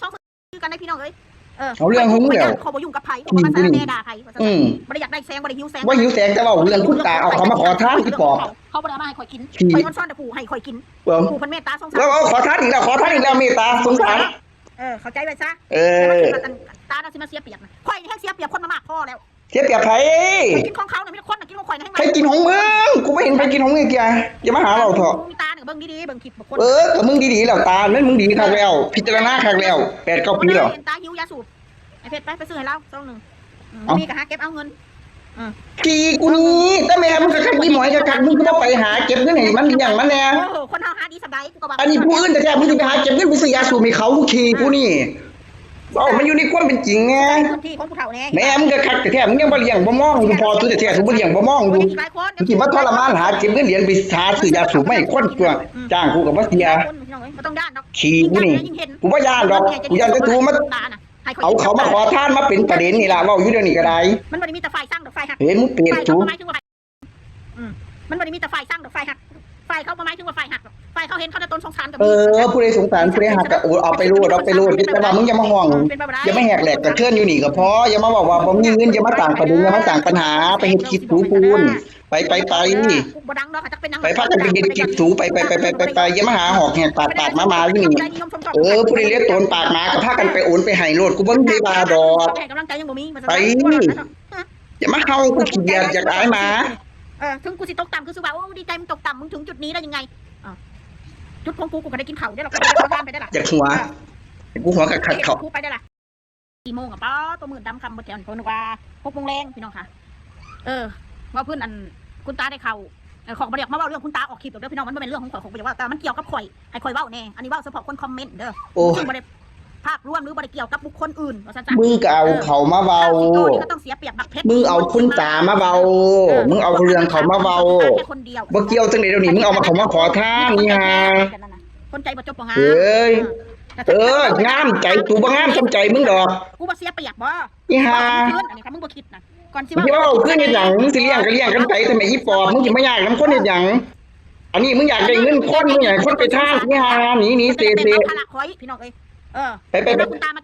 ช่องคือกันในพี่น้องเอ้ยเอาเรื่องของมึงแล้วเขาบ่ยุ่งกับไผ่เขาบ่มาสารแน่ด่าไผ่บ่ได้อยากได้แสงบ่ได้หิวแสงว่าหิวแสงแต่ว่าเรื่องคุณตาเอาเขามาขอทานที่ปอบเขาบ่ได้มาให้ข่อยกินข่อยมันซ่อนแต่ผู้ให้ข่อยกินผู้เพิ่นเมตตาสงสารแล้วขอทานอีกแล้วขอทานอีกแล้วเมตตาสงสารเข้าใจไว้ซะตาน่ะสิมาเสียเปรียบนะข่อยแห้งเสียเปรียบคนมามากพอแล้วเสียเปรียบไผกินของเขาเนี่ยไม่ได้คนกินของข่อยนะใครกินของมึงกูไม่เห็นใครกินของมึงแกอย่ามาหาเราเถอะมีตาเนี่ยเบิ่งดีๆเบิ่งคลิปคนแต่มึงดีๆแล้วตานั่นมึงดีคักแล้วพิจารณาคักแล้ว8-9 ปีแล้วตาหิวยาสูบไอ้เพชรไปซื้อให้เราซองนึงมีก็หาเก็บเอาเงินกีกูนี่แต่แม่มึงก็คักอีหมอยก็คักมึงก็บ่ไปหาเก็บเงินให้มันอย่างมันแน่คนเฮาหาดีสบายกูก็ว่าอันนี้ผู้อื่นแต่แท้มึงจะไปหาเก็บเงินไปซื้อยาสูบให้เขาขี่กูนี่มันอยู่ในความเป็นจริงไงที่ของผู้เฒ่าแน่แม่มึงก็คักแต่แท้มึงยังบ่เลี้ยงบ่มองกูพอตัวแต่แท้กูบ่เลี้ยงบ่มองกูมึงสิมาทรมานหาเก็บเงินเหรียญไปหาซื้อยาสูบไม่คนตัวจ้างกูก็บ่เสียบ่ต้องย่านดอกขี่กูนี่กูบ่ย่านดอกกูย่านแต่ตูมาเอาเขามาขอทานมาเป็นประเด็นนี่ล่ะเว้าอยู่เดี๋ยวนี้ก็ได้มันบ่ได้มีแต่ฝ่ายสร้างดอกฝ่ายหักเห็นมึงเปรียบสูมันบ่ได้มีแต่ฝ่ายสร้างดอกฝ่ายหักฝ่ายเขาบ่หมายถึงว่าฝ่ายหักฝ่ายเขาเห็นเขาจะต้นสงสารกับผู้ใดสงสารผู้ใดหักก็เอาไปรูดแต่ว่ามึงอย่ามาห่วงอย่ามาแหกแหลกกระเทือนอยู่นี่ก็พออย่ามาบอกว่าบ่มีเงินอย่ามาต่างประเด็นอย่ามาต่างปัญหาไปเฮ็ดคลิปสูปูนไปบ่ดังดอกจักเป็นนางไปพากันไปเฮ็ดคลิปสูไปอย่ามาหาหอกแหกปากมาอยู่นี่ผู้ใดเรียกตนปากมาก็พากันไปโอนไปให้โลดกูบ่มีบาดอกกำลังใจยังบ่มีไปอย่ามาเฮากูขี้เกียจอยากอายมาถึงกูสิตกต่ำคือสุว่าโอ้ดีใจมึงตกต่ำมึงถึงจุดนี้ได้ยังไงจุดของกูก็ได้กินข้าวได้หรอกกูทานไปได้ล่ะอยากหัวกูหัวกัดเขากูไปได้ล่ะ4 โมงป้าตัวมือดำคำบดแถวนี่คนว่า6 โมงแรงพี่น้องค่ะว่าเพื่อนอันคุณตาได้เข่าของประเดี๋ยวมาเล่าเรื่องคุณตาออกคลิปเด้อพี่น้องมันไม่เป็นเรื่องของข่อยของประเดี๋ยวว่าแต่มันเกี่ยวกับข่อยให้ข่อยเว้าแน่อันนี้เว้าเฉพาะคนคอมเมนต์เด้อซึ่งประเดี๋ยวภาพรวมหรือบ่ได้เกี่ยวกับบุคคลอื่นว่าซั่นมึงก็เอาเขามาเว้าก็ต้องเสียเปรียบบักเพชรมึงเอาคุณตามาเว้ามึงเอาเรื่องเขามาเว้าบ่เกี่ยวจังได๋เดี๋ยวนี้มึงเอามาเขามาขอทานนี่ฮะคนใจบ่จบบ่งามงามใจกูบ่งามสมใจมึงดอกกูบ่เสียเปรียบบ่นี่ฮะอันนี้ถ้ามึงบ่คิดนะก่อนสิว่าขึ้นเฮ็ดหยังมึงสิเลี้ยงก็เลี้ยงกันไปแต่แม่อีปอบมึงสิมายากนำคนเฮ็ดหยังอันนี้มึงอยากได้เงินคนมึงอยากคนไปทานนี่ฮะหนีเซภาระข่อยพี่น้องเอ้ยไป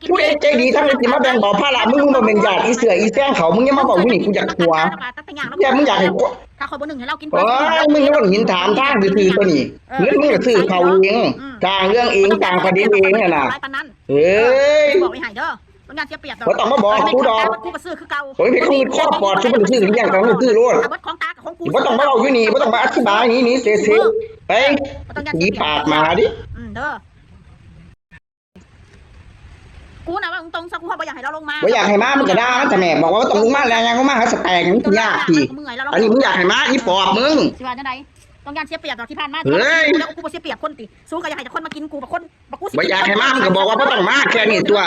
ผู้ใดใจดีทั้งสิมาแบ่งเบาภาระมึงบ่แม่นญาติอีเสืออีแซงเขามึงยังมาบอกอยู่นี่กูอยากหัวมึงอยากให้ถ้าข่อยบ่นึงให้เรากินมึงยังหินถามทางซื่อๆตัวนี้เงินมึงก็ซื้อเขาเองต่างเรื่องเองต่างประเด็นเองน่ะนะบอกไว้ให้เด้อต้องการเสียเปรียบดอกบ่ต้องมาบอกกูดอกกูก็ซื้อคือเก่าโอ้ยเพชรคือครอบปอดซุมันซื้อหรือยังต้องซื้อโลดของตากับของกูบ่ต้องมาเล่าอยู่นี่บ่ต้องมาอธิบายนี่เซ่ๆไปหนีปากมาดิเด้อกูนะว่าตรงๆสักกูบ่อยากให้เราลงมาบ่อยากให้มามึงก็ด่าแต่แม่บอกว่าต้องลงมาแล้วยังก็มาหาสแตกนี่ยากพี่อันนี้มึงอยากให้มาอีปอบมึงสิว่าจังได๋ต้องการเสียเปรียบดอกที่ผ่านมาแล้วกูบ่เสียเปรียบคนติสู้ก็อยากให้คนมากินกูบ่คนบ่กูบ่อยากให้มามึงก็บอกว่าบ่ต้องมาแค่นี้ตัว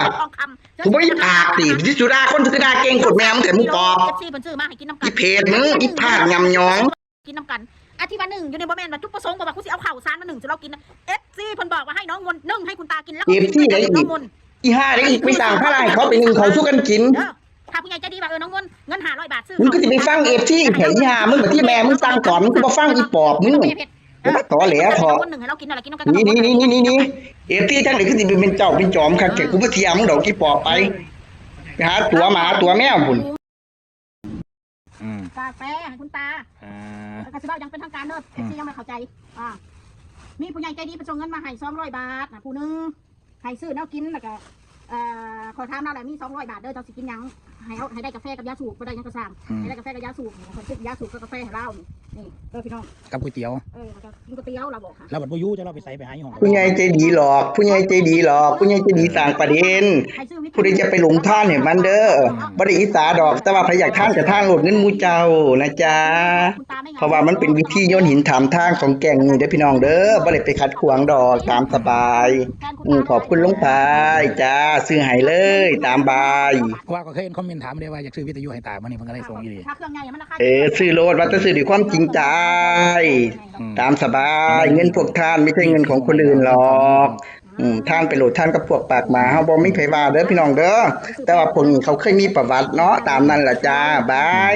กูบ่อยากติสิสุดาคนคือด่าเก่งกดแม่มึงแต่มึงปอบ FC เพิ่นซื้อมาให้กินน้ำกันอีเพจมึงอีภาคยำยองกินน้ำกันอาทิตย์1อยู่ในบ่แม่นว่าจุดประสงค์บอกว่ากูสิเอาข้าวสารมา1จะเรากิน FC เพิ่นบอกว่าให้น้องมนนึ่งให้คุณตากินแล้วก็น้องมนอีห่าได้อีกไปสั่งพระไรเขาไป1เขาสู้กันกินถ้าผู้ใหญ่ใจดีว่าน้องมนเงิน500 บาทซื้อมึงก็สิไปฟังFC แค่อีห่ามึงแบบที่แม่มึงสั่งก่อนมึงก็บ่ฟังอีปอบมึงต่อแหลพอนี่FCจังได๋คือสิเป็นเจ้าเป็นจอมคักแก่กูบ่เทียมมึงดอกอีปอบไปหาตัวหมาตัวแมวพุ่นกาแฟให้คุณตาก็สิเว้ายังเป็นทางการเด้อ FC ยังไม่เข้าใจมีผู้ใหญ่ใจดีไปส่งเงินมาให้200 บาทผู้นึงให้ซื้อแนวกินแล้วก็ขอถามเราแหละมี200 บาทเด้อเจ้าสิกินยังให้ได้กาแฟกับยาสูบบ่ได้ยังก็สั่งให้ได้กาแฟกับยาสูบคนซื้อยาสูบกับกาแฟให้เรานี่พี่น้องกับก๋วยเตี๋ยวกินก๋วยเตี๋ยวเราบอกค่ะเราบัดบ่อยู่จะเราไปใส่ไปหาอยู่ห้องผู้ใหญ่ใจดีหรอกผู้ใหญ่ใจดีหรอกผู้ใหญ่ใจดีต่างประเด็นผู้ใดจะไปหลงท่านให้มันเด้อบ่ได้อิสาดอกแต่ว่าใครอยากท่านก็ทางโลดเงินหมู่เจ้านะจ๊ะเพราะว่ามันเป็นวิธีโยนหินถามทางของแก่งนี่เด้อพี่น้องเด้อบ่ได้ไปขัดขวางดอกตามสบายขอบคุณลุงพายจ้าซื้อให้เลยตามบายว่าก็เคยเห็นคอมเมนต์ถามได้ว่าอยากซื้อวิทยุให้ตามื้อนี้เพิ่นก็ได้ส่งอีหลีซื้อโลดว่าจะซื้อด้วยความจริงใจตามสบายเงินพวกท่านไม่ใช่เงินของคนอื่นหรอกท่านไปโหลดท่านกับพวกปากหมาเฮาบ่มีไผว่าเด้อพี่น้องเด้อแต่ว่าพวกนี้เขาเคยมีประวัติเนาะตามนั้นล่ะจ้าบาย